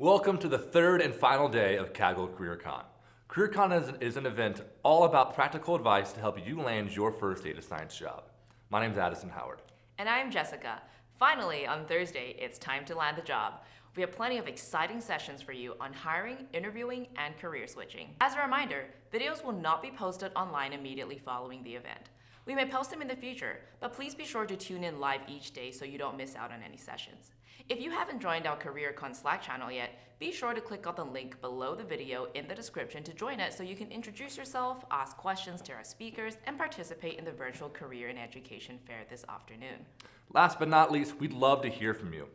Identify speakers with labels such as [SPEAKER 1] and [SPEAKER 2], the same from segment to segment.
[SPEAKER 1] Welcome to the third and final day of Kaggle CareerCon. CareerCon is an event all about practical advice to help you land your first data science job. My name is Addison Howard.
[SPEAKER 2] And I'm Jessica. Finally, on Thursday, it's time to land the job. We have plenty of exciting sessions for you on hiring, interviewing, and career switching. As a reminder, videos will not be posted online immediately following the event. We may post them in the future, but please be sure to tune in live each day so you don't miss out on any sessions. If you haven't joined our CareerCon Slack channel yet, be sure to click on the link below the video in the description to join it so you can introduce yourself, ask questions to our speakers, and participate in the virtual career and education fair this afternoon.
[SPEAKER 1] Last but not least, we'd love to hear from you.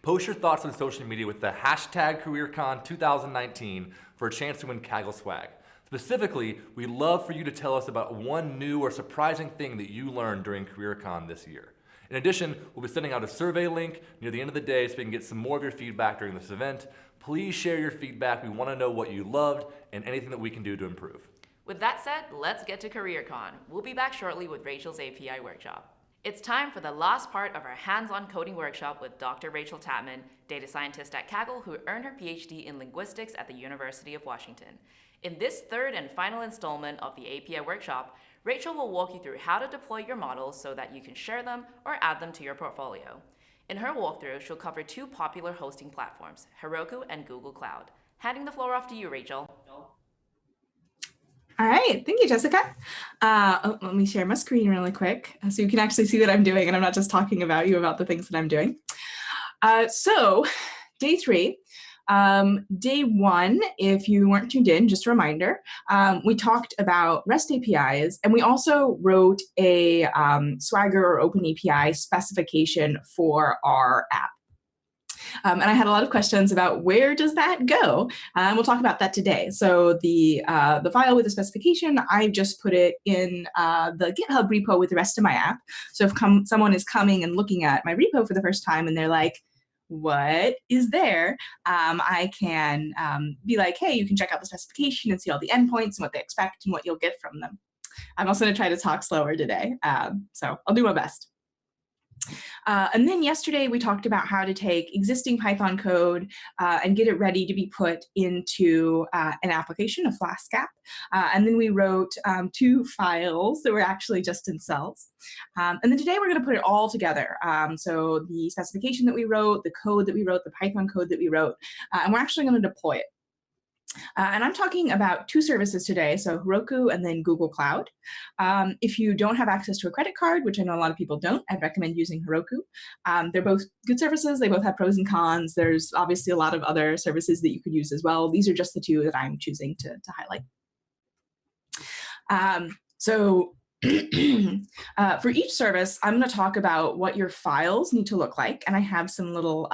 [SPEAKER 1] Post your thoughts on social media with the hashtag CareerCon 2019 for a chance to win Kaggle swag. Specifically, we'd love for you to tell us about one new or surprising thing that you learned during CareerCon this year. In addition, we'll be sending out a survey link near the end of the day so we can get some more of your feedback during this event. Please share your feedback. We want to know what you loved and anything that we can do to improve.
[SPEAKER 2] With that said, let's get to CareerCon. We'll be back shortly with Rachel's API workshop. It's time for the last part of our hands-on coding workshop with Dr. Rachael Tatman, data scientist at Kaggle who earned her PhD in linguistics at the University of Washington. In this third and final installment of the API workshop, Rachael will walk you through how to deploy your models so that you can share them or add them to your portfolio. In her walkthrough, she'll cover two popular hosting platforms, Heroku and Google Cloud. Handing the floor off to you, Rachael.
[SPEAKER 3] All right, thank you, Jessica. Let me share my screen really quick so you can actually see what I'm doing and I'm not just talking about the things that I'm doing. So day three. Day one, if you weren't tuned in, just a reminder, we talked about REST APIs, and we also wrote a Swagger or Open API specification for our app. And I had a lot of questions about where does that go? And we'll talk about that today. So the file with the specification, I just put it in the GitHub repo with the rest of my app. So if someone is coming and looking at my repo for the first time and they're like, what is there? I can be like, hey, you can check out the specification and see all the endpoints and what they expect and what you'll get from them. I'm also going to try to talk slower today, so I'll do my best. And then yesterday we talked about how to take existing Python code and get it ready to be put into an application, a Flask app. And then we wrote two files that were actually just in cells. And then today we're going to put it all together. So the specification that we wrote, the code that we wrote, the Python code that we wrote, and we're actually going to deploy it. And I'm talking about two services today, so Heroku and then Google Cloud. If you don't have access to a credit card, which I know a lot of people don't, I'd recommend using Heroku. They're both good services. They both have pros and cons. There's obviously a lot of other services that you could use as well. These are just the two that I'm choosing to highlight. For each service, I'm going to talk about what your files need to look like, and I have some little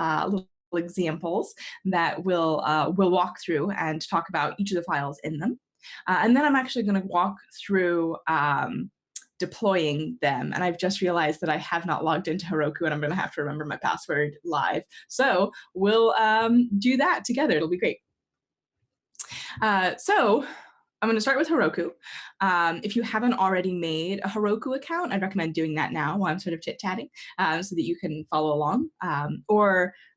[SPEAKER 3] examples that we'll walk through and talk about each of the files in them. And then I'm actually going to walk through deploying them. And I've just realized that I have not logged into Heroku and I'm going to have to remember my password live. So we'll do that together. It'll be great. So I'm going to start with Heroku. If you haven't already made a Heroku account, I'd recommend doing that now while I'm sort of chit-chatting so that you can follow along.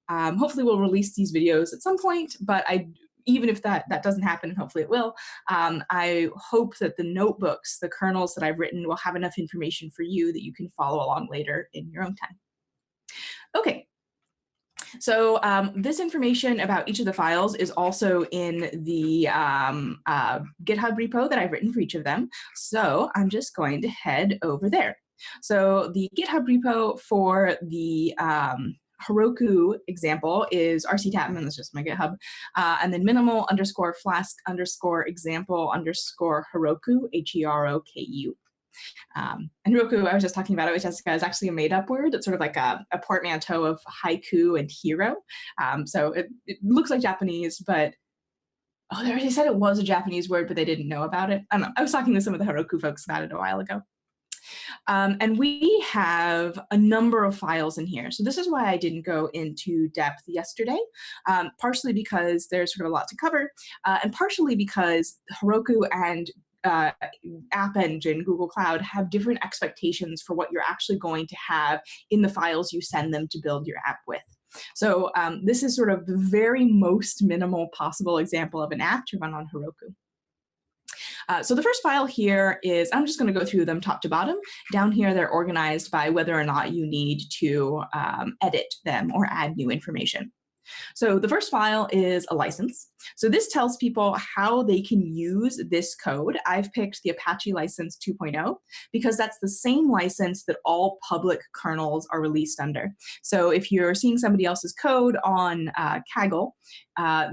[SPEAKER 3] Hopefully we'll release these videos at some point, but even if that doesn't happen, and hopefully it will, I hope that the notebooks, the kernels that I've written will have enough information for you that you can follow along later in your own time. Okay. So this information about each of the files is also in the GitHub repo that I've written for each of them. So I'm just going to head over there. So the GitHub repo for the Heroku example is RC Tatman, that's just my GitHub, and then minimal _ flask _ example _ Heroku, Heroku. And Heroku, I was just talking about it with Jessica, is actually a made-up word. It's sort of like a portmanteau of haiku and hero. So it looks like Japanese, but they said it was a Japanese word, but they didn't know about it. I don't know. I was talking to some of the Heroku folks about it a while ago. And we have a number of files in here. So this is why I didn't go into depth yesterday, partially because there's sort of a lot to cover, and partially because Heroku and App Engine, Google Cloud, have different expectations for what you're actually going to have in the files you send them to build your app with. So this is sort of the very most minimal possible example of an app to run on Heroku. So the first file here is, I'm just going to go through them top to bottom. Down here, they're organized by whether or not you need to edit them or add new information. So the first file is a license. So this tells people how they can use this code. I've picked the Apache license 2.0 because that's the same license that all public kernels are released under. So if you're seeing somebody else's code on Kaggle,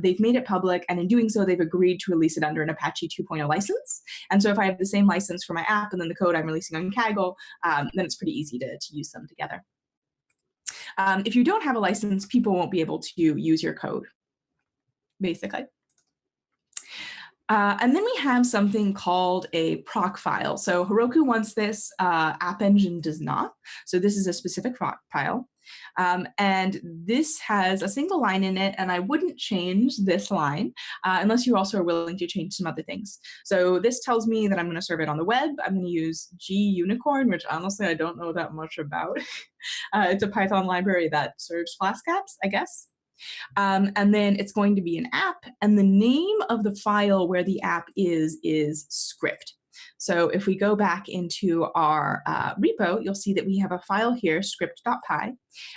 [SPEAKER 3] they've made it public, and in doing so, they've agreed to release it under an Apache 2.0 license. And so if I have the same license for my app and then the code I'm releasing on Kaggle, then it's pretty easy to use them together. If you don't have a license, people won't be able to use your code, basically. And then we have something called a proc file. So Heroku wants this, App Engine does not. So this is a specific proc file. And this has a single line in it, and I wouldn't change this line unless you also are willing to change some other things. So this tells me that I'm going to serve it on the web. I'm going to use Unicorn, which honestly I don't know that much about. It's a Python library that serves Flask apps, I guess. And then it's going to be an app, and the name of the file where the app is script. So if we go back into our repo, you'll see that we have a file here, script.py,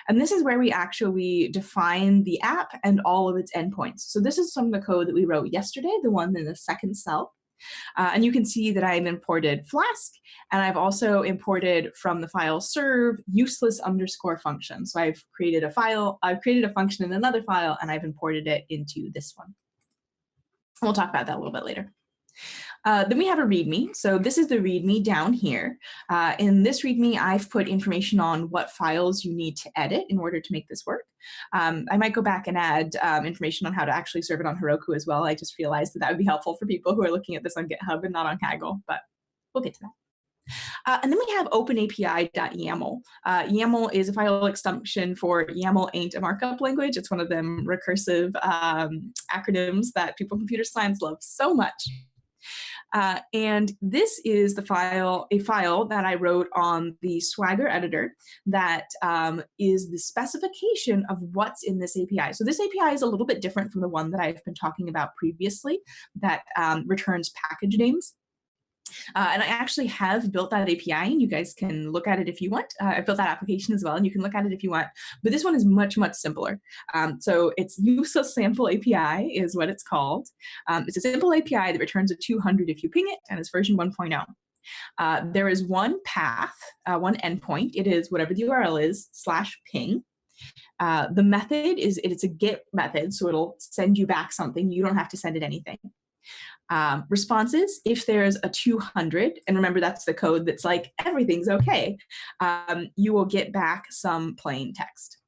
[SPEAKER 3] and this is where we actually define the app and all of its endpoints. So this is some of the code that we wrote yesterday, the one in the second cell. And you can see that I've imported Flask, and I've also imported from the file serve useless underscore function. So I've created a function in another file, and I've imported it into this one. We'll talk about that a little bit later. Then we have a README. So this is the README down here. In this README, I've put information on what files you need to edit in order to make this work. I might go back and add information on how to actually serve it on Heroku as well. I just realized that that would be helpful for people who are looking at this on GitHub and not on Kaggle, but we'll get to that. And then we have openapi.yaml. YAML is a file extension for YAML ain't a markup language. It's one of them recursive acronyms that people in computer science love so much. And this is a file that I wrote on the Swagger editor that is the specification of what's in this API. So this API is a little bit different from the one that I've been talking about previously that returns package names. And I actually have built that API, and you guys can look at it if you want. I've built that application as well, and you can look at it if you want. But this one is much, much simpler. So it's useless sample API is what it's called. It's a simple API that returns a 200 if you ping it, and it's version 1.0. There is one path, one endpoint. It is whatever the URL is, /ping. The method is, it's a get method, so it'll send you back something. You don't have to send it anything. Responses, if there's a 200, and remember that's the code that's like, everything's okay, you will get back some plain text,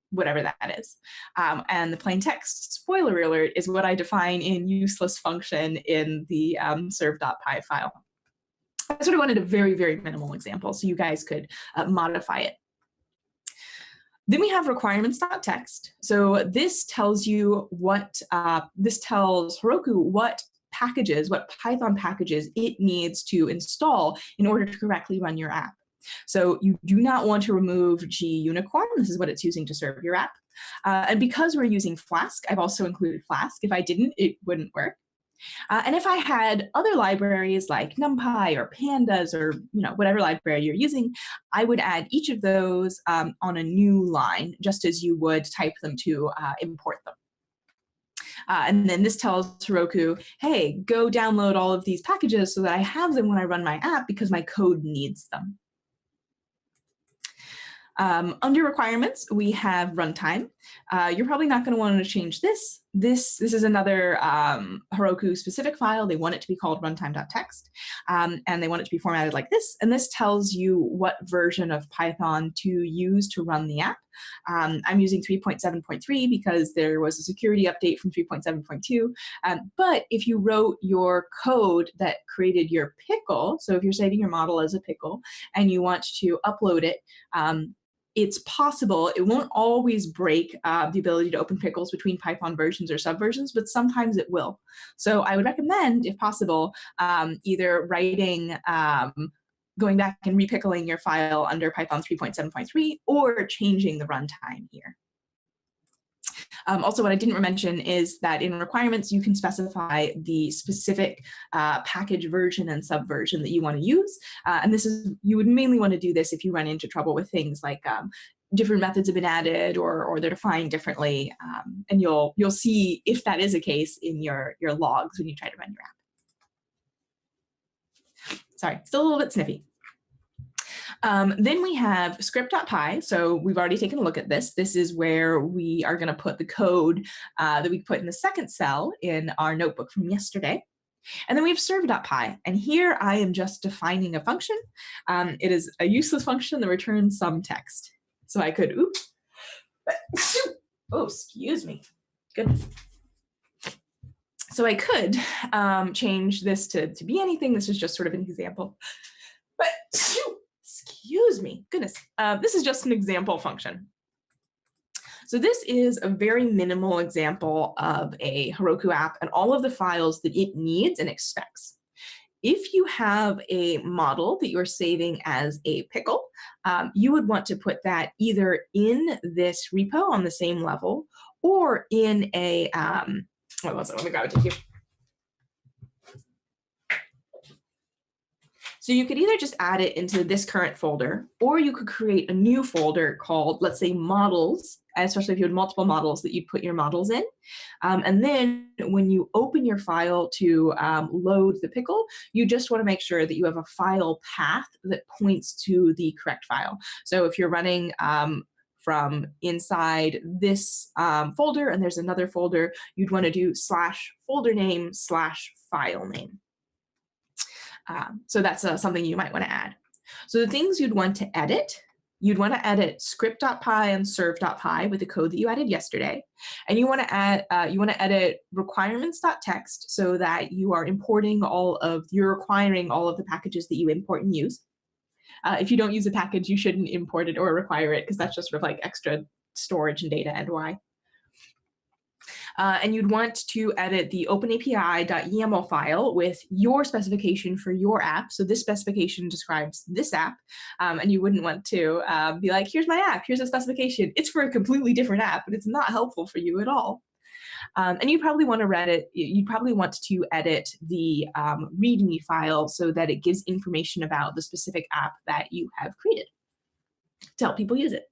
[SPEAKER 3] whatever that is. And the plain text, spoiler alert, is what I define in useless function in the serve.py file. I sort of wanted a very, very minimal example so you guys could modify it. Then we have requirements.txt. So this tells you what, this tells Heroku what packages, what Python packages it needs to install in order to correctly run your app. So you do not want to remove Unicorn. This is what it's using to serve your app. And because we're using Flask, I've also included Flask. If I didn't, it wouldn't work. And if I had other libraries like NumPy or Pandas or whatever library you're using, I would add each of those on a new line, just as you would type them to import them. And then this tells Heroku, hey, go download all of these packages so that I have them when I run my app because my code needs them. Under requirements, we have runtime. You're probably not going to want to change this. This is another Heroku specific file. They want it to be called runtime.txt, and they want it to be formatted like this. And this tells you what version of Python to use to run the app. I'm using 3.7.3 because there was a security update from 3.7.2. But if you wrote your code that created your pickle, so if you're saving your model as a pickle and you want to upload it, it's possible. It won't always break the ability to open pickles between Python versions or subversions, but sometimes it will. So I would recommend, if possible, either writing, going back and repickling your file under Python 3.7.3 or changing the runtime here. Also, what I didn't mention is that in requirements, you can specify the specific package version and subversion that you want to use. And this is, you would mainly want to do this if you run into trouble with things like different methods have been added or they're defined differently. And you'll see if that is a case in your logs when you try to run your app. Sorry, still a little bit sniffy. Then we have script.py. So we've already taken a look at this. This is where we are going to put the code that we put in the second cell in our notebook from yesterday. And then we have serve.py. And here I am just defining a function. It is a useless function that returns some text. So I could, oops. Oh, excuse me. Goodness. So I could change this to be anything. This is just sort of an example. But excuse me, goodness. This is just an example function. So this is a very minimal example of a Heroku app and all of the files that it needs and expects. If you have a model that you're saving as a pickle, you would want to put that either in this repo on the same level or in a, what was it? Let me grab it to you. So you could either just add it into this current folder, or you could create a new folder called, let's say, models, especially if you had multiple models that you'd put your models in. And then when you open your file to load the pickle, you just want to make sure that you have a file path that points to the correct file. So if you're running from inside this folder and there's another folder, you'd want to do /folder name /file name. So that's something you might want to add. So the things you'd want to edit, you'd want to edit script.py and serve.py with the code that you added yesterday. And you want to edit requirements.txt so that you are importing you're requiring all of the packages that you import and use. If you don't use a package, you shouldn't import it or require it because that's just sort of like extra storage and data and why. And you'd want to edit the openapi.yaml file with your specification for your app. So this specification describes this app, and you wouldn't want to be like, here's my app, here's a specification. It's for a completely different app, but it's not helpful for you at all. And you'd probably want to edit the Readme file so that it gives information about the specific app that you have created to help people use it.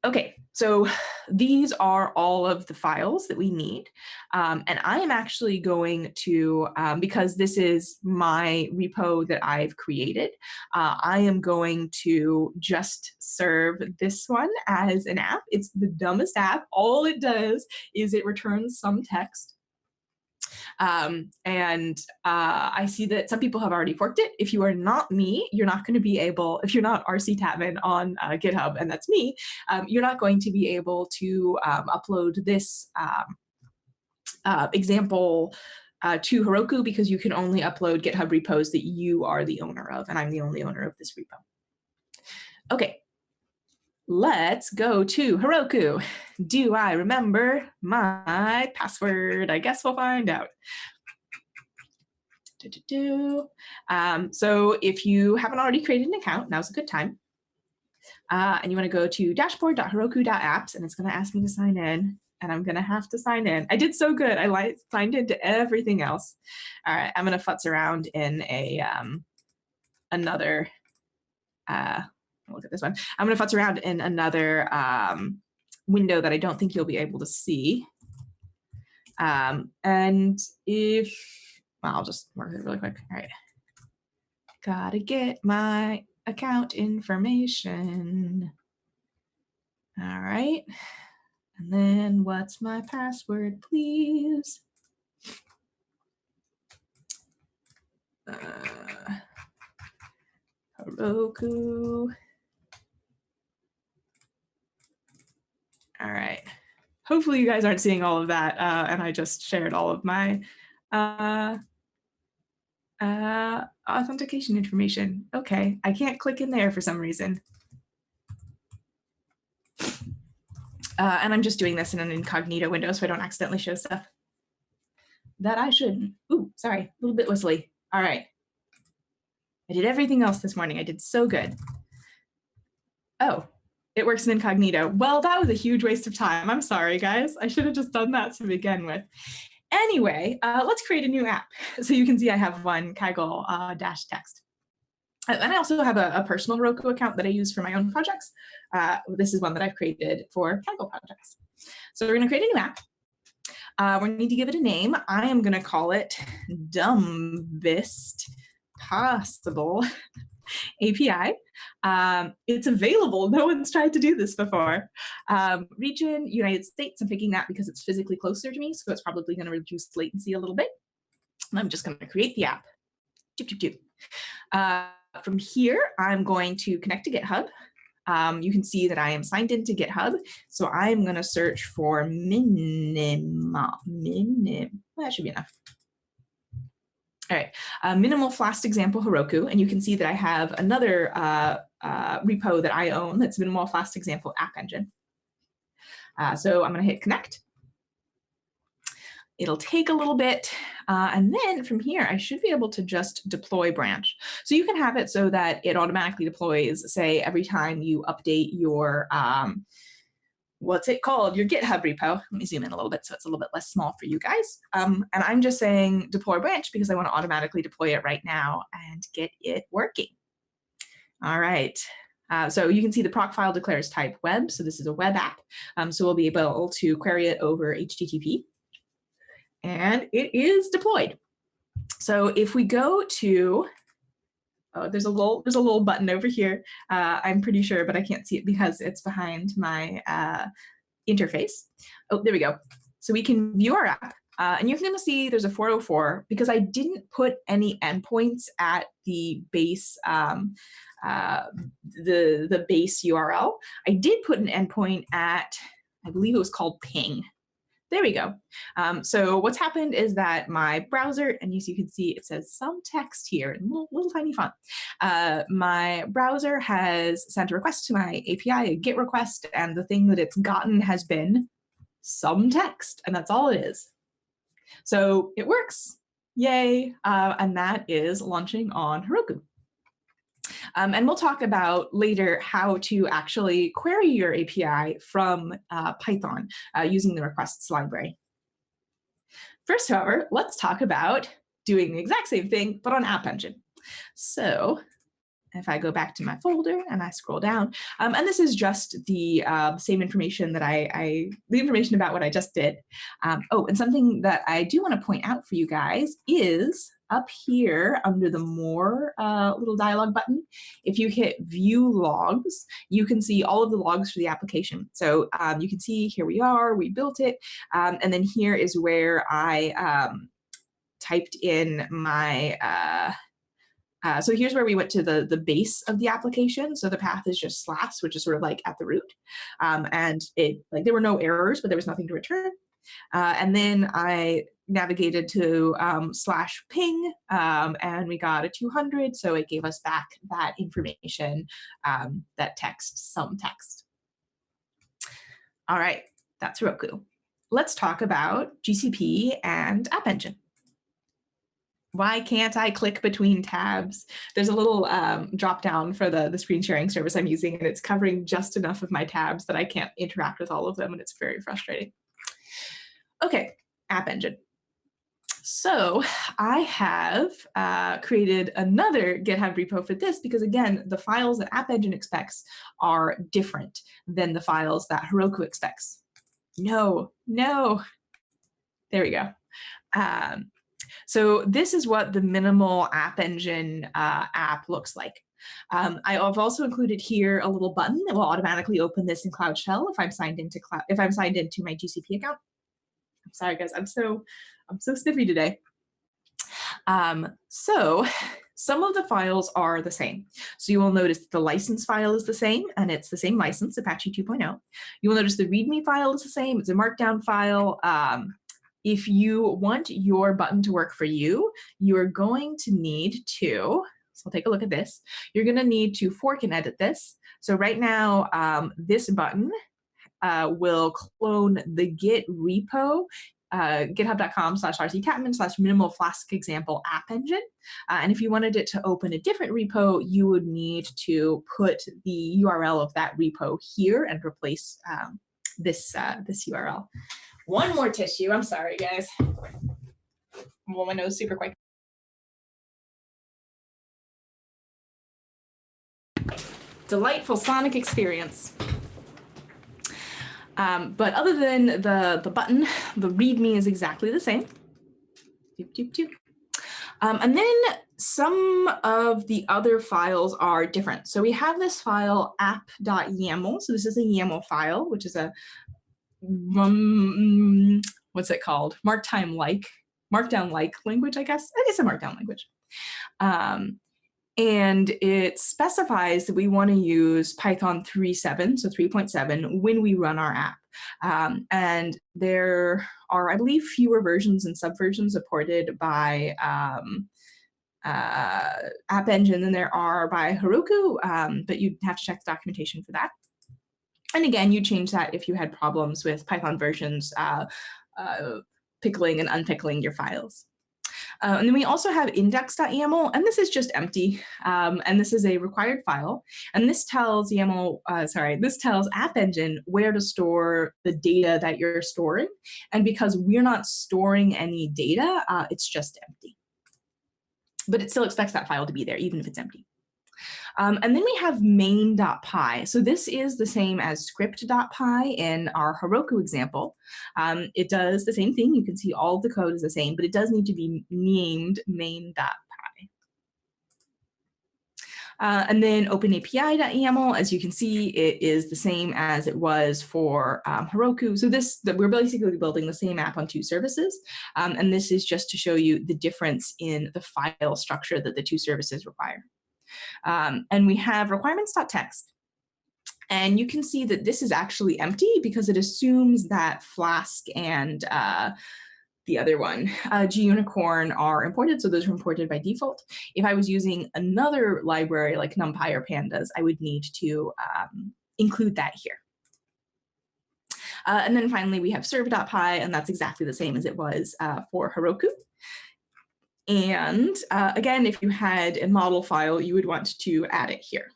[SPEAKER 3] Okay, so these are all of the files that we need. And I am actually going to, because this is my repo that I've created, I am going to just serve this one as an app. It's the dumbest app. All it does is it returns some text. I see that some people have already forked it. If you are not me, you're not going to be able, if you're not RC Tatman on GitHub, and that's me, you're not going to be able to upload this example to Heroku because you can only upload GitHub repos that you are the owner of, and I'm the only owner of this repo. Okay. Let's go to Heroku. Do I remember my password? I guess we'll find out. So if you haven't already created an account, now's a good time. And you want to go to dashboard.heroku.apps, and it's going to ask me to sign in, and I'm going to have to sign in. I did so good. I signed into everything else. All right, I'm going to futz around in a another. Look at this one. I'm going to futz around in another window that I don't think you'll be able to see. And if, well, I'll just work it really quick. All right. Gotta get my account information. All right. And then what's my password, please? Heroku. All right. Hopefully you guys aren't seeing all of that, and I just shared all of my authentication information. Okay, I can't click in there for some reason. And I'm just doing this in an incognito window so I don't accidentally show stuff that I shouldn't. Ooh, sorry, a little bit whistly. All right. I did everything else this morning. I did so good. Oh, It works in incognito. Well, that was a huge waste of time. I'm sorry, guys. I should have just done that to begin with. Anyway, let's create a new app. So you can see I have one Kaggle dash text. And I also have a personal Heroku account that I use for my own projects. This is one that I've created for Kaggle projects. So we're going to create a new app. We need to give it a name. I am going to call it Dumbest Possible API. It's available. No one's tried to do this before. Region, United States. I'm picking that because it's physically closer to me, so it's probably going to reduce latency a little bit. And I'm just going to create the app. From here, I'm going to connect to GitHub. You can see that I am signed into GitHub. So I'm going to search for that should be enough. All right, minimal fast example Heroku, and you can see that I have another repo that I own that's minimal fast example app engine. So I'm going to hit connect. It'll take a little bit, and then from here I should be able to just deploy branch. So you can have it so that it automatically deploys, say, every time you update your what's it called? Your GitHub repo. Let me zoom in a little bit so it's a little bit less small for you guys. And I'm just saying deploy branch because I want to automatically deploy it right now and get it working. All right. So you can see the proc file declares type web. So this is a web app. So we'll be able to query it over HTTP. And it is deployed. So if we go to there's a little button over here. I'm pretty sure, but I can't see it because it's behind my interface. Oh, there we go. So we can view our app, and you're going to see there's a 404 because I didn't put any endpoints at the base the base URL. I did put an endpoint at, I believe it was called ping. There we go. So what's happened is that my browser, and as you can see, it says some text here in little tiny font. My browser has sent a request to my API, a GET request, and the thing that it's gotten has been some text, and that's all it is. So it works. Yay. And that is launching on Heroku. And we'll talk about later how to actually query your API from Python using the requests library. First, however, let's talk about doing the exact same thing, but on App Engine. So if I go back to my folder and I scroll down, and this is just the same information that the information about what I just did. Oh, and something that I do want to point out for you guys is up here under the More little dialog button, if you hit View Logs, you can see all of the logs for the application. So you can see here we are, we built it, and then here is where I typed in my so here's where we went to the base of the application. So the path is just /, which is sort of like at the root. And there were no errors, but there was nothing to return. And then I navigated to /ping, and we got a 200. So it gave us back that information, that text, some text. All right, that's Heroku. Let's talk about GCP and App Engine. Why can't I click between tabs? There's a little drop down for the screen sharing service I'm using, and it's covering just enough of my tabs that I can't interact with all of them, and it's very frustrating. Okay, App Engine. So I have created another GitHub repo for this because, again, the files that App Engine expects are different than the files that Heroku expects. No. There we go. So this is what the minimal App Engine app looks like. I've also included here a little button that will automatically open this in Cloud Shell if I'm signed into my GCP account. I'm sorry, guys. I'm so sniffy today. So some of the files are the same. So you will notice the license file is the same, and it's the same license, Apache 2.0. You will notice the Readme file is the same. It's a markdown file. If you want your button to work for you, you are going to need to, so I'll take a look at this. You're going to need to fork and edit this. So right now, this button will clone the Git repo github.com/rctatman/minimal-flask-example app engine. And if you wanted it to open a different repo, you would need to put the URL of that repo here and replace this URL. One more tissue. I'm sorry, guys. Blow my nose super quick. Delightful sonic experience. But other than the button, the Readme is exactly the same. And then some of the other files are different. So we have this file app.yaml. So this is a YAML file, which is a, what's it called? Markdown-like language, I guess. It is a Markdown language. And it specifies that we want to use Python 3.7, so 3.7, when we run our app. And there are, I believe, fewer versions and subversions supported by App Engine than there are by Heroku, but you'd have to check the documentation for that. And again, you change that if you had problems with Python versions pickling and unpickling your files. And then we also have index.yaml, and this is just empty. And this is a required file. And this tells this tells App Engine where to store the data that you're storing. And because we're not storing any data, it's just empty. But it still expects that file to be there, even if it's empty. And then we have main.py. So this is the same as script.py in our Heroku example. It does the same thing. You can see all of the code is the same, but it does need to be named main.py. And then openapi.yaml, as you can see, it is the same as it was for Heroku. So we're basically building the same app on two services. And this is just to show you the difference in the file structure that the two services require. And we have requirements.txt. And you can see that this is actually empty because it assumes that Flask and the other one, GUnicorn, are imported. So those are imported by default. If I was using another library like NumPy or Pandas, I would need to include that here. And then finally, we have serve.py, and that's exactly the same as it was for Heroku. And again, if you had a model file, you would want to add it here.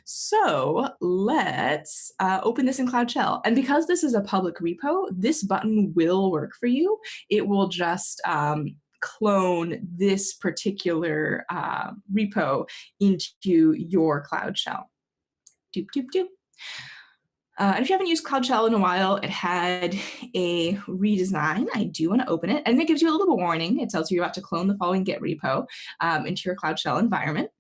[SPEAKER 3] So let's open this in Cloud Shell. And because this is a public repo, this button will work for you. It will just clone this particular repo into your Cloud Shell. Doop, doop, doop. And if you haven't used Cloud Shell in a while, it had a redesign. I do want to open it. And it gives you a little bit of warning. It tells you you're about to clone the following Git repo into your Cloud Shell environment.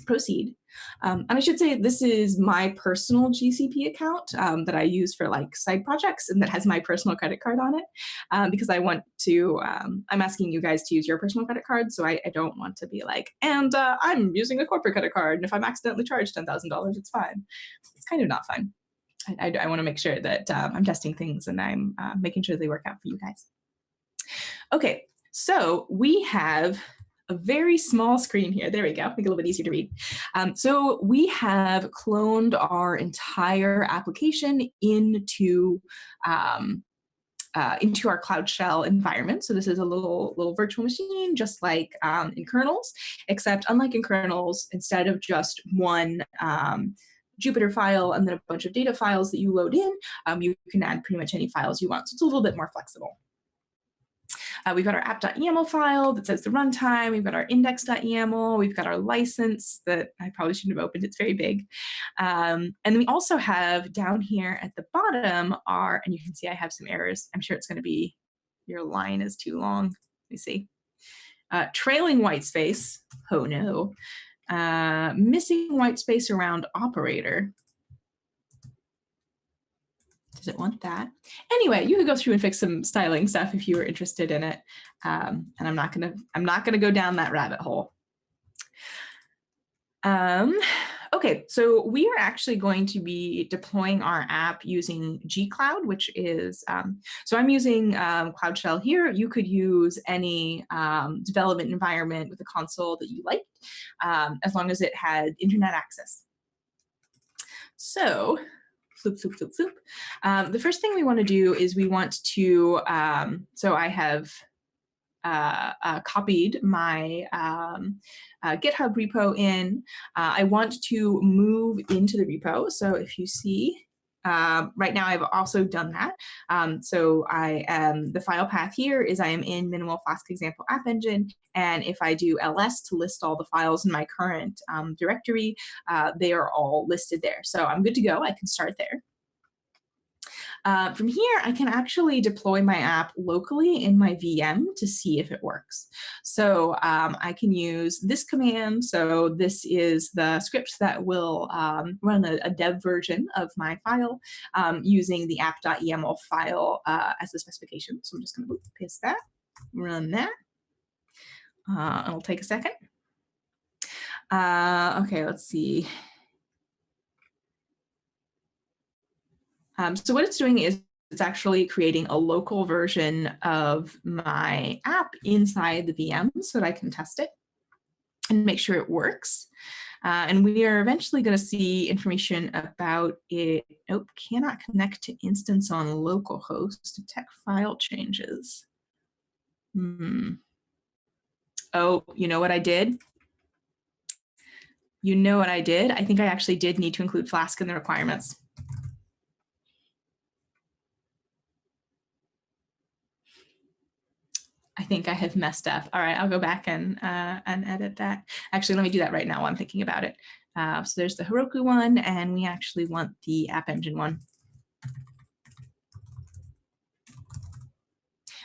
[SPEAKER 3] Proceed. And I should say this is my personal GCP account that I use for like side projects, and that has my personal credit card on it because I want to, I'm asking you guys to use your personal credit card. So I don't want to be like, and I'm using a corporate credit card. And if I'm accidentally charged $10,000, it's fine. It's kind of not fine. I want to make sure that I'm testing things and I'm making sure they work out for you guys. Okay, so we have a very small screen here. There we go, make it a little bit easier to read. So we have cloned our entire application into our Cloud Shell environment. So this is a little virtual machine, just like in kernels, except unlike in kernels, instead of just one Jupyter file and then a bunch of data files that you load in, you can add pretty much any files you want. So it's a little bit more flexible. We've got our app.yaml file that says the runtime. We've got our index.yaml. We've got our license that I probably shouldn't have opened. It's very big. And then we also have down here at the bottom and you can see I have some errors. I'm sure it's going to be, your line is too long. Let me see. Trailing white space. Oh no. Missing white space around operator. Does it want that? Anyway, you could go through and fix some styling stuff if you were interested in it. And I'm not gonna go down that rabbit hole. Okay, so we are actually going to be deploying our app using gcloud, which is, so I'm using Cloud Shell here. You could use any development environment with a console that you liked, as long as it had internet access. So The first thing we want to do is we want to, so I have copied my GitHub repo in. I want to move into the repo. So if you see, right now I've also done that. So I am, the file path here is I am in minimal Flask example app engine. And if I do ls to list all the files in my current directory, they are all listed there. So I'm good to go. I can start there. From here, I can actually deploy my app locally in my VM to see if it works. So I can use this command. So this is the script that will run a dev version of my file using the app.yaml file as the specification. So I'm just going to paste that, run that. It'll take a second. Okay, let's see. So what it's doing is it's actually creating a local version of my app inside the VM so that I can test it and make sure it works. And we are eventually going to see information about it. Oh, cannot connect to instance on localhost. Detect file changes. Oh, you know what I did? You know what I did? I think I actually did need to include Flask in the requirements. I think I have messed up. All right, I'll go back and edit that. Actually, let me do that right now while I'm thinking about it. So there's the Heroku one, and we actually want the App Engine one.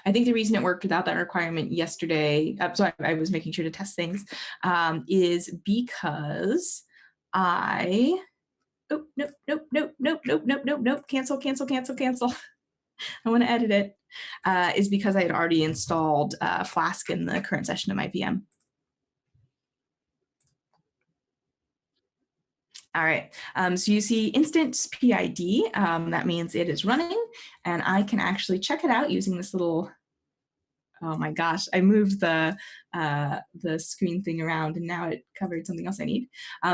[SPEAKER 3] I think the reason it worked without that requirement yesterday, so I was making sure to test things, is because I, oh, nope, cancel. I want to edit it, is because I had already installed Flask in the current session of my VM. All right, so you see instance PID, that means it is running, and I can actually check it out using this little, oh my gosh, I moved the screen thing around and now it covered something else I need.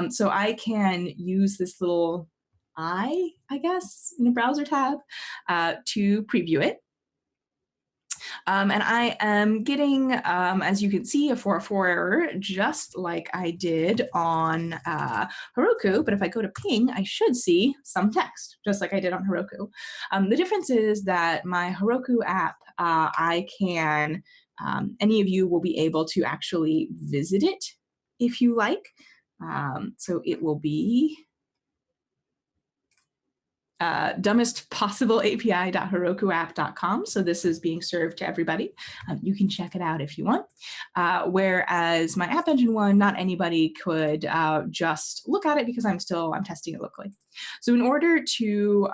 [SPEAKER 3] So I can use this little I guess, in the browser tab to preview it. And I am getting, as you can see, a 404 error, just like I did on Heroku. But if I go to ping, I should see some text, just like I did on Heroku. The difference is that my Heroku app, I can, any of you will be able to actually visit it if you like. So it will be dumbest possible API.herokuapp.com. So this is being served to everybody. You can check it out if you want. Whereas my App Engine one, not anybody could just look at it because I'm testing it locally. So in order to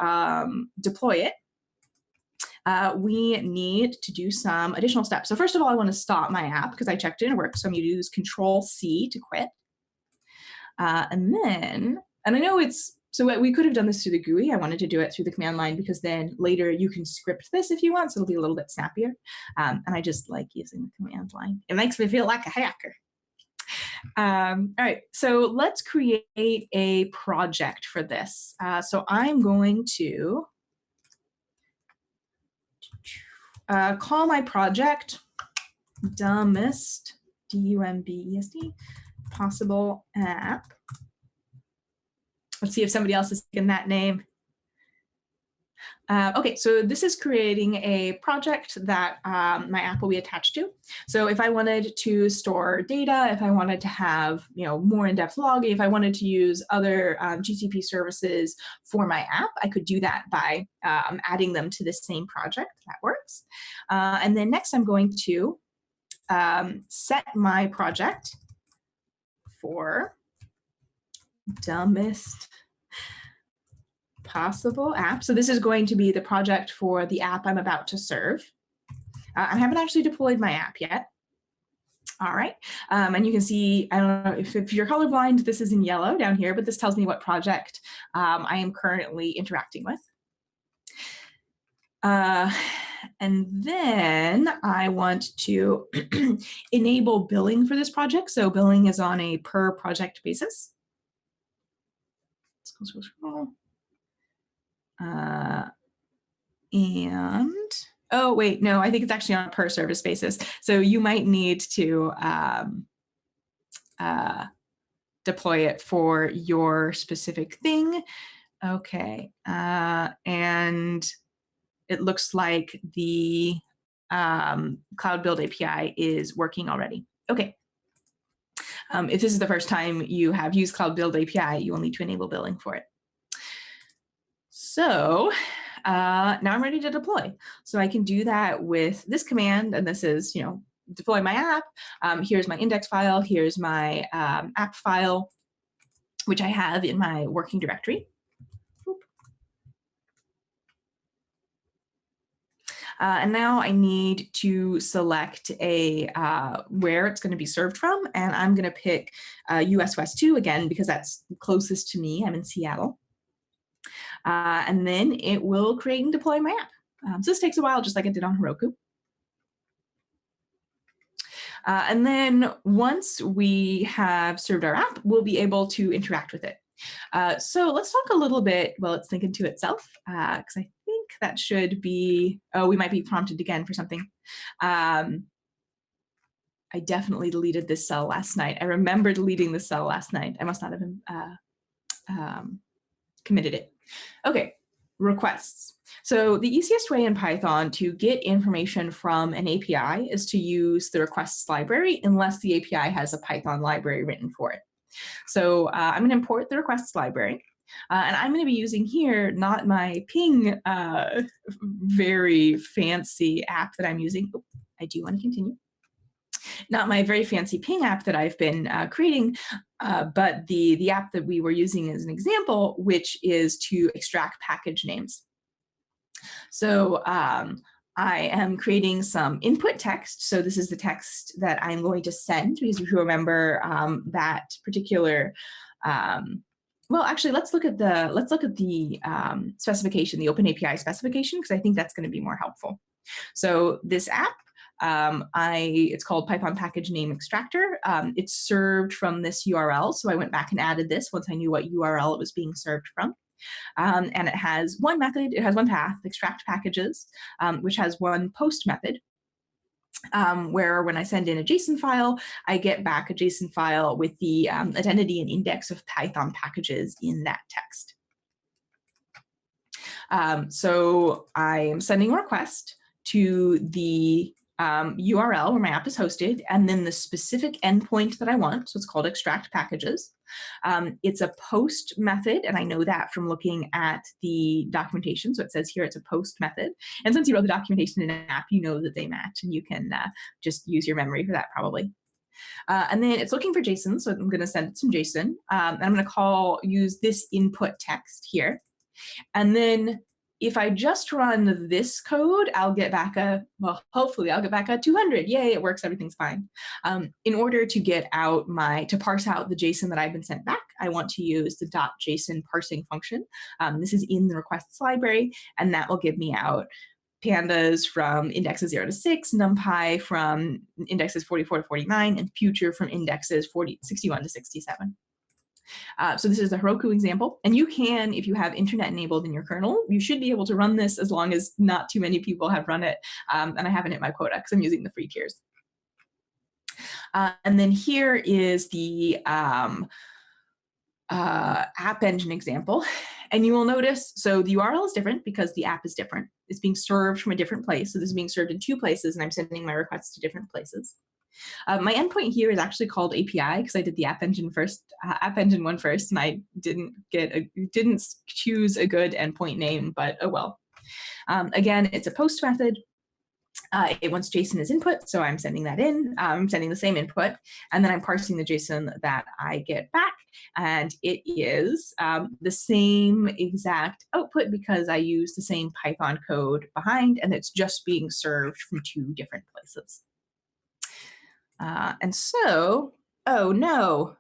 [SPEAKER 3] deploy it, we need to do some additional steps. So first of all, I want to stop my app because I checked it and it works. So I'm going to use Control-C to quit. And I know so we could have done this through the GUI. I wanted to do it through the command line because then later you can script this if you want, so it'll be a little bit snappier. And I just like using the command line. It makes me feel like a hacker. All right, so let's create a project for this. So I'm going to call my project dumbest, D-U-M-B-E-S-T, possible app. Let's see if somebody else is taking that name. Okay, so this is creating a project that my app will be attached to. So if I wanted to store data, if I wanted to have more in-depth logging, if I wanted to use other GCP services for my app, I could do that by adding them to the same project. That works. And then next I'm going to set my project for dumbest possible app. So this is going to be the project for the app I'm about to serve. I haven't actually deployed my app yet. All right, and you can see, I don't know if you're colorblind, this is in yellow down here, but this tells me what project I am currently interacting with. And then I want to enable billing for this project. So billing is on a per project basis. Scroll. And, oh, wait, no, I think it's actually on a per service basis. So you might need to deploy it for your specific thing. Okay, and it looks like the Cloud Build API is working already. Okay. If this is the first time you have used Cloud Build API, you will need to enable billing for it. So now I'm ready to deploy. So I can do that with this command, and this is, deploy my app. Here's my index file. Here's my app file, which I have in my working directory. And now I need to select where it's going to be served from, and I'm going to pick US West 2 again because that's closest to me. I'm in Seattle. And then it will create and deploy my app. So this takes a while, just like it did on Heroku. And then once we have served our app, we'll be able to interact with it. So let's talk a little bit while it's thinking to itself, because I think that should be, we might be prompted again for something. I definitely deleted this cell last night. I remember deleting this cell last night. I must not have committed it. Okay, requests. So the easiest way in Python to get information from an API is to use the requests library unless the API has a Python library written for it. So I'm going to import the requests library. And I'm going to be using here not my ping very fancy app that I'm using. Oh, I do want to continue. Not my very fancy ping app that I've been creating, but the app that we were using as an example, which is to extract package names. So I am creating some input text. So this is the text that I'm going to send, because if you remember that particular, well, actually, let's look at the specification, the Open API specification, because I think that's going to be more helpful. So this app, it's called Python Package Name Extractor. It's served from this URL. So I went back and added this once I knew what URL it was being served from. And it has one method, it has one path, extract packages, which has one post method, where when I send in a JSON file, I get back a JSON file with the identity and index of Python packages in that text. So I am sending a request to the URL where my app is hosted, and then the specific endpoint that I want. So it's called extract packages. It's a post method, and I know that from looking at the documentation. So it says here it's a post method. And since you wrote the documentation in an app, you know that they match, and you can just use your memory for that probably. And then it's looking for JSON, so I'm going to send it some JSON. And I'm going to use this input text here. And then if I just run this code, I'll get back hopefully I'll get back a 200. Yay, it works, everything's fine. In order to get out to parse out the JSON that I've been sent back, I want to use the .json parsing function. This is in the requests library, and that will give me out pandas from indexes 0 to 6, NumPy from indexes 44 to 49, and future from indexes 61 to 67. So this is a Heroku example, and you can, if you have internet enabled in your kernel, you should be able to run this as long as not too many people have run it, and I haven't hit my quota because I'm using the free tiers. And then here is the App Engine example, and you will notice, so the URL is different because the app is different. It's being served from a different place, so this is being served in 2 places, and I'm sending my requests to different places. My endpoint here is actually called API because I did the App Engine one first, and I didn't choose a good endpoint name, but oh well. Again, it's a post method. It wants JSON as input, so I'm sending that in. I'm sending the same input, and then I'm parsing the JSON that I get back, and it is the same exact output because I use the same Python code behind, and it's just being served from 2 different places. And so, oh no,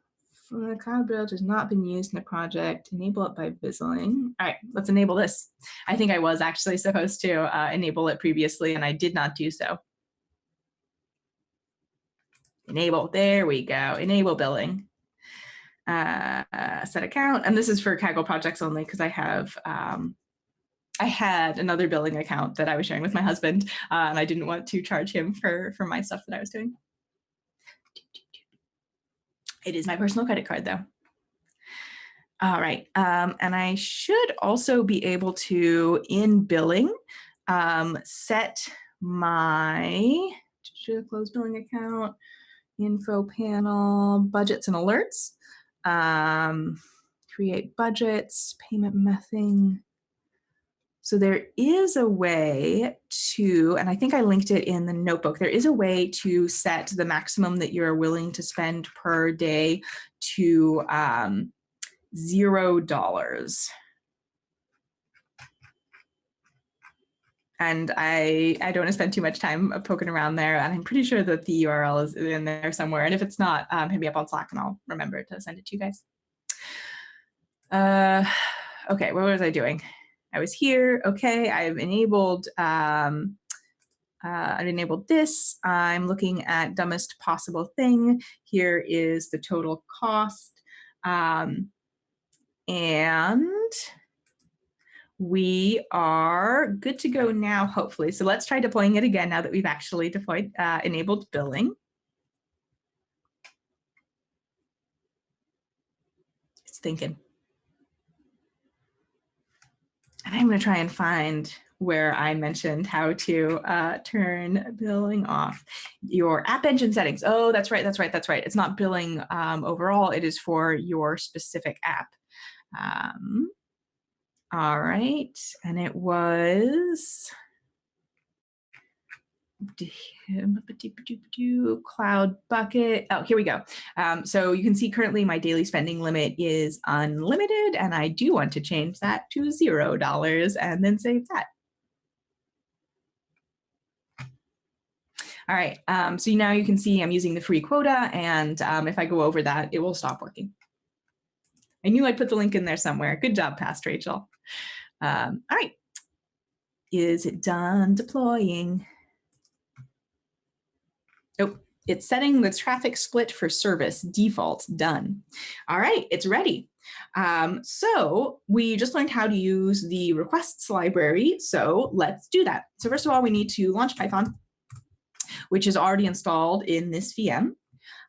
[SPEAKER 3] the Cloud Build has not been used in the project. Enable it by Vizzling. All right, let's enable this. I think I was actually supposed to enable it previously, and I did not do so. Enable, there we go, enable billing. Set account, and this is for Kaggle projects only because I have I had another billing account that I was sharing with my husband, and I didn't want to charge him for my stuff that I was doing. It is my personal credit card, though. All right, and I should also be able to, in billing, set my close billing account, info panel, budgets and alerts, create budgets, payment method. So there is a way to, and I think I linked it in the notebook, there is a way to set the maximum that you're willing to spend per day to $0. And I don't want to spend too much time poking around there, and I'm pretty sure that the URL is in there somewhere. And if it's not, hit me up on Slack and I'll remember to send it to you guys. Okay, what was I doing? I was here. Okay, I've enabled this. I'm looking at dumbest possible thing. Here is the total cost. And we are good to go now, hopefully. So let's try deploying it again now that we've actually deployed, enabled billing. It's thinking. And I'm going to try and find where I mentioned how to turn billing off. Your App Engine settings. Oh, that's right. It's not billing overall. It is for your specific app. All right. And it was Cloud bucket. Oh, here we go. So you can see currently my daily spending limit is unlimited, and I do want to change that to $0 and then save that. All right, so now you can see I'm using the free quota, and if I go over that, it will stop working. I knew I'd put the link in there somewhere. Good job, past Rachel. All right, is it done deploying? Oh, it's setting the traffic split for service default, done. All right, it's ready. So we just learned how to use the requests library. So let's do that. So first of all, we need to launch Python, which is already installed in this VM.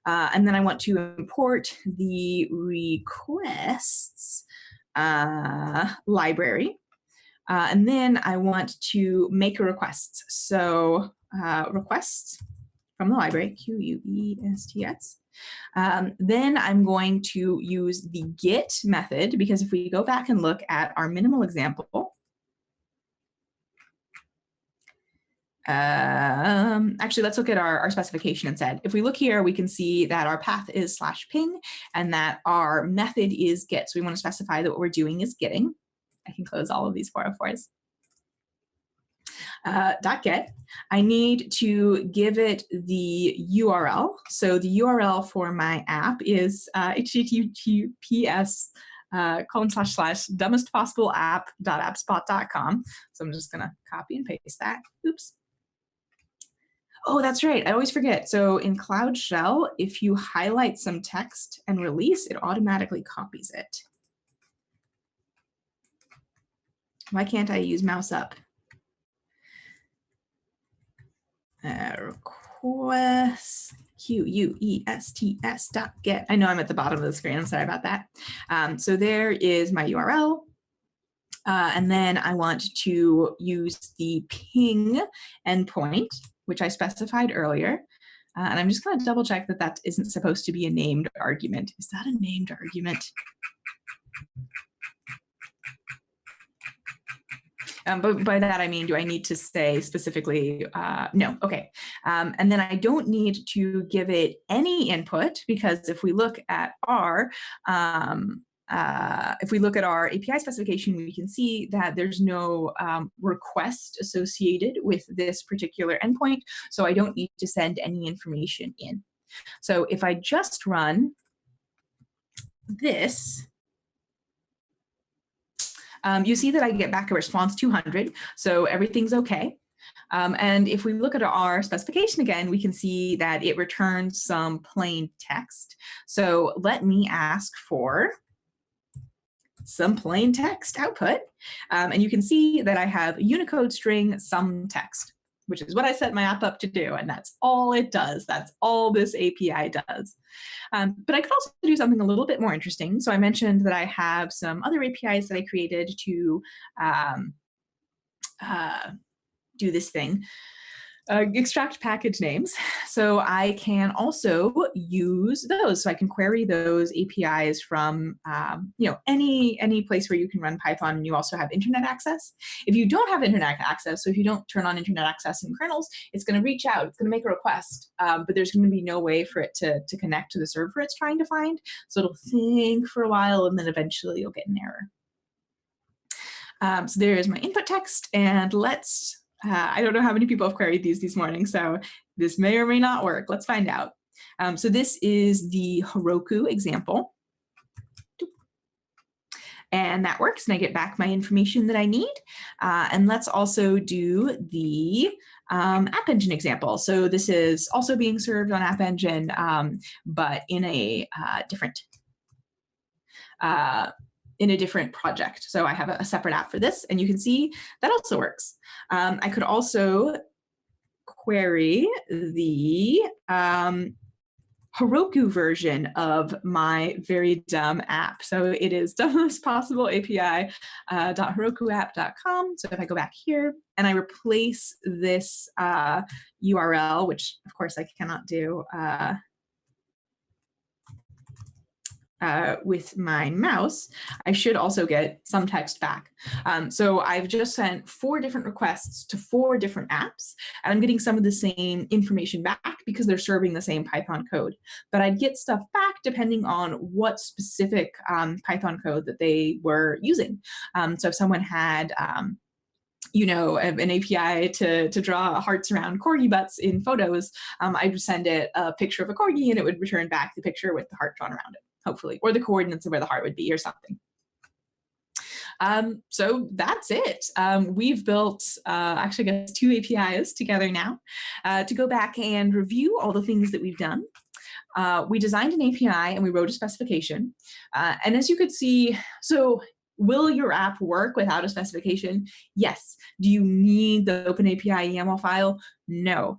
[SPEAKER 3] And then I want to import the requests library. And then I want to make a request. So requests from the library, QUESTS. Then I'm going to use the get method, because if we go back and look at our minimal example, actually, let's look at our specification instead. If we look here, we can see that our path is /ping and that our method is get. So we want to specify that what we're doing is getting. I can close all of these 404s. .get, I need to give it the URL. So the URL for my app is https://dumbestpossibleapp.appspot.com. So I'm just going to copy and paste that. Oops. Oh, that's right. I always forget. So in Cloud Shell, if you highlight some text and release, it automatically copies it. Why can't I use mouse up? Request QUESTS.get. I know I'm at the bottom of the screen. I'm sorry about that. So there is my URL. And then I want to use the ping endpoint, which I specified earlier. And I'm just going to double check that that isn't supposed to be a named argument. Is that a named argument? But by that, I mean, do I need to say specifically, no, okay. And then I don't need to give it any input, because if we look at our API specification, we can see that there's no request associated with this particular endpoint. So I don't need to send any information in. So if I just run this, you see that I get back a response 200, so everything's okay. And if we look at our specification again, we can see that it returns some plain text. So let me ask for some plain text output. And you can see that I have Unicode string some text, which is what I set my app up to do. And that's all it does. That's all this API does. But I could also do something a little bit more interesting. So I mentioned that I have some other APIs that I created to do this thing. Extract package names. So I can also use those. So I can query those APIs from any place where you can run Python and you also have internet access. If you don't have internet access, so if you don't turn on internet access in kernels, it's going to reach out, it's going to make a request, but there's going to be no way for it to connect to the server it's trying to find. So it'll think for a while and then eventually you'll get an error. So there's my input text, and let's I don't know how many people have queried these morning, so this may or may not work. Let's find out. So this is the Heroku example. And that works, and I get back my information that I need. And let's also do the App Engine example. So this is also being served on App Engine, but in a different project. So I have a separate app for this, and you can see that also works. I could also query the Heroku version of my very dumb app. So it is dumbest possible API .herokuapp.com. So if I go back here and I replace this URL, which of course I cannot do with my mouse, I should also get some text back. So I've just sent 4 different requests to 4 different apps, and I'm getting some of the same information back because they're serving the same Python code. But I'd get stuff back depending on what specific Python code that they were using. So if someone had an API to draw hearts around corgi butts in photos, I would send it a picture of a corgi and it would return back the picture with the heart drawn around it, hopefully, or the coordinates of where the heart would be or something. So that's it. We've built, actually, I guess 2 APIs together now to go back and review all the things that we've done. We designed an API and we wrote a specification. And as you could see, so will your app work without a specification? Yes. Do you need the OpenAPI YAML file? No.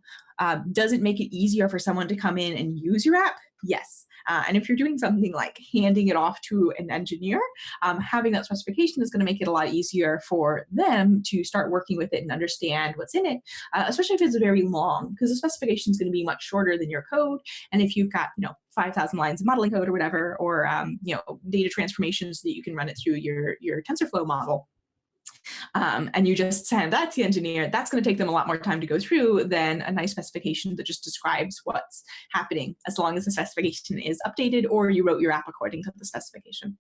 [SPEAKER 3] Does it make it easier for someone to come in and use your app? Yes. And if you're doing something like handing it off to an engineer, having that specification is going to make it a lot easier for them to start working with it and understand what's in it, especially if it's very long, because the specification is going to be much shorter than your code. And if you've got 5,000 lines of modeling code or whatever, or data transformations that you can run it through your TensorFlow model, and you just send that to the engineer, that's going to take them a lot more time to go through than a nice specification that just describes what's happening, as long as the specification is updated or you wrote your app according to the specification.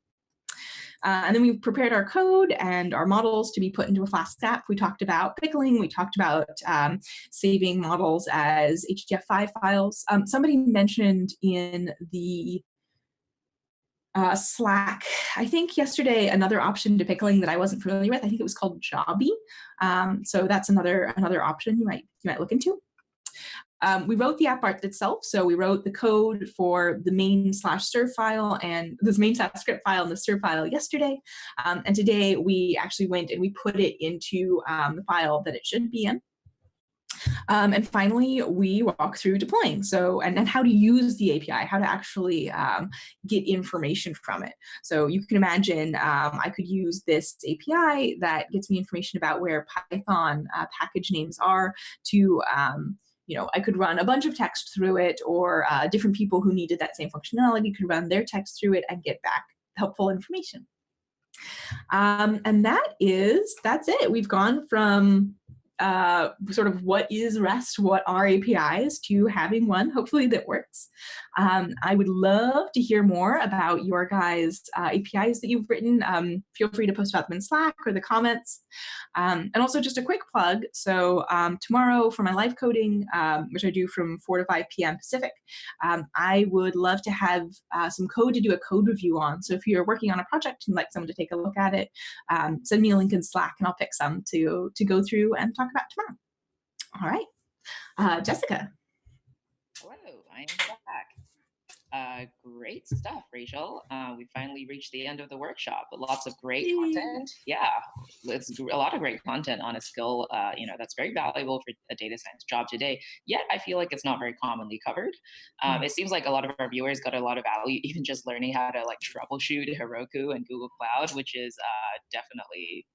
[SPEAKER 3] And then we prepared our code and our models to be put into a Flask app. We talked about pickling. We talked about saving models as HTF5 files. Somebody mentioned in the Slack, I think yesterday, another option to pickling that I wasn't familiar with. I think it was called Jobby. So that's another option you might look into. We wrote the app art itself. So we wrote the code for the main/serve file and this main/script file and the serve file yesterday. And today we actually went and we put it into the file that it should be in. And finally, we walk through deploying. So, and how to use the API, how to actually get information from it. So you can imagine I could use this API that gets me information about where Python package names are to, I could run a bunch of text through it, or different people who needed that same functionality could run their text through it and get back helpful information. And that's it. We've gone from sort of what is REST, what are APIs, to having one, hopefully, that works. I would love to hear more about your guys' APIs that you've written. Feel free to post about them in Slack or the comments. And also just a quick plug. So tomorrow for my live coding, which I do from 4 to 5 p.m. Pacific, I would love to have some code to do a code review on. So if you're working on a project and like someone to take a look at it, send me a link in Slack and I'll pick some to go through and talk about tomorrow. All right. Jessica.
[SPEAKER 4] Hello, I am back. Great stuff, Rachel. We finally reached the end of the workshop, but lots of great
[SPEAKER 3] Yay.
[SPEAKER 4] content. Yeah, it's a lot of great content on a skill, that's very valuable for a data science job today. Yet, I feel like it's not very commonly covered.
[SPEAKER 3] Mm.
[SPEAKER 4] It seems like a lot of our viewers got a lot of value, even just learning how to like troubleshoot Heroku and Google Cloud, which is definitely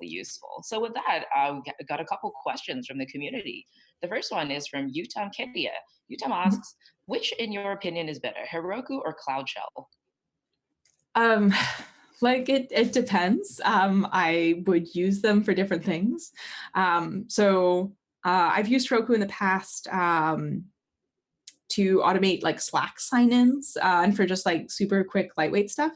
[SPEAKER 4] useful. So with that, we got a couple questions from the community. The first one is from Utam Kedia. Utam
[SPEAKER 3] Mhm.
[SPEAKER 4] asks, which, in your opinion, is better, Heroku or Cloud Shell?
[SPEAKER 3] Um, like it depends. I would use them for different things. I've used Heroku in the past to automate like Slack sign-ins and for just like super quick, lightweight stuff.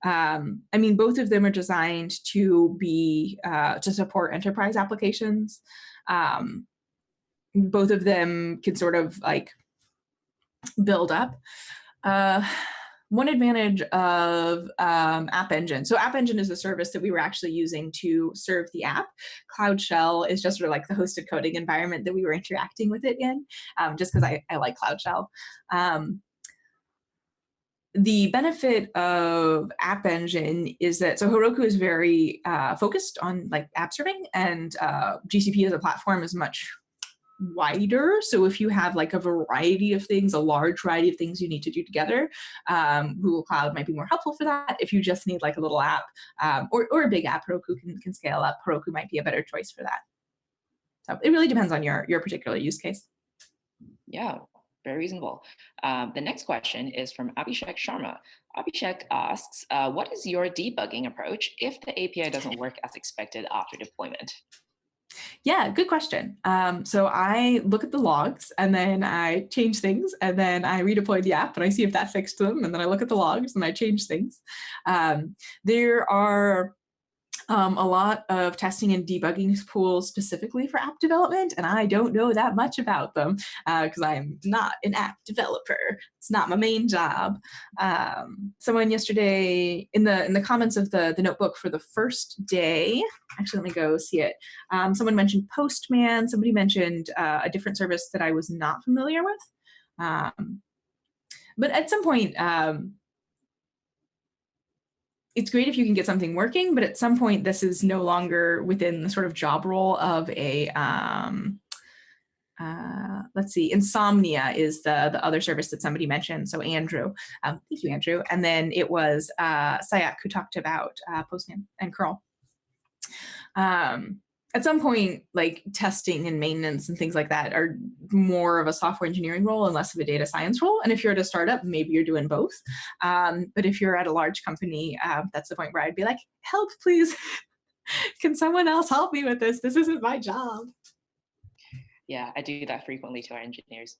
[SPEAKER 3] I mean, both of them are designed to be to support enterprise applications. Both of them can sort of like build up. One advantage of App Engine. So App Engine is a service that we were actually using to serve the app. Cloud Shell is just sort of like the hosted coding environment that we were interacting with it in, just because I like Cloud Shell. The benefit of App Engine is that, so Heroku is very focused on like app serving, and GCP as a platform is much wider. So if you have like a variety of things, a large variety of things you need to do together, Google Cloud might be more helpful for that. If you just need like a little app or a big app, Heroku can scale up. Heroku might be a better choice for that. So it really depends on your particular use case.
[SPEAKER 4] Yeah, very reasonable. The next question is from Abhishek Sharma. Abhishek asks, what is your debugging approach if the API doesn't work as expected after deployment?
[SPEAKER 3] Yeah, good question. So I look at the logs and then I change things and then I redeploy the app and I see if that fixed them. And then I look at the logs and I change things. There are a lot of testing and debugging tools specifically for app development, and I don't know that much about them because I'm not an app developer. It's not my main job. Someone yesterday in the comments of the notebook for the first day, actually let me go see it. Someone mentioned Postman. Somebody mentioned a different service that I was not familiar with. But at some point, it's great if you can get something working, but at some point this is no longer within the sort of job role of a, let's see, Insomnia is the other service that somebody mentioned. So Andrew, thank you, Andrew. And then it was Sayak who talked about Postman and curl. At some point, like testing and maintenance and things like that are more of a software engineering role and less of a data science role. And if you're at a startup, maybe you're doing both. But if you're at a large company, that's the point where I'd be like, help, please. Can someone else help me with this? This isn't my job.
[SPEAKER 4] Yeah, I do that frequently to our engineers.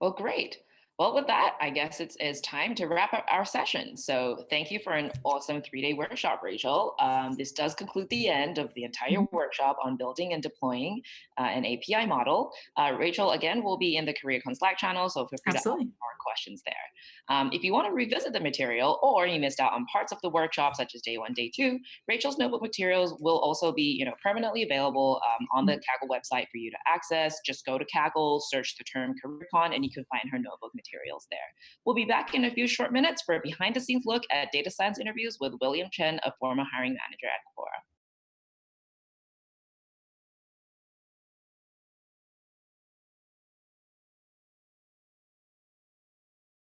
[SPEAKER 4] Well, great. Well, with that, I guess it's time to wrap up our session. So thank you for an awesome 3-day workshop, Rachel. This does conclude the end of the entire workshop on building and deploying an API model. Rachel, again, will be in the CareerCon Slack channel, so feel free to ask more questions there. If you want to revisit the material or you missed out on parts of the workshop, such as day 1, day 2, Rachel's notebook materials will also be permanently available on the Kaggle website for you to access. Just go to Kaggle, search the term CareerCon, and you can find her notebook materials there. We'll be back in a few short minutes for a behind-the-scenes look at data science interviews with William Chen, a former hiring manager at Quora.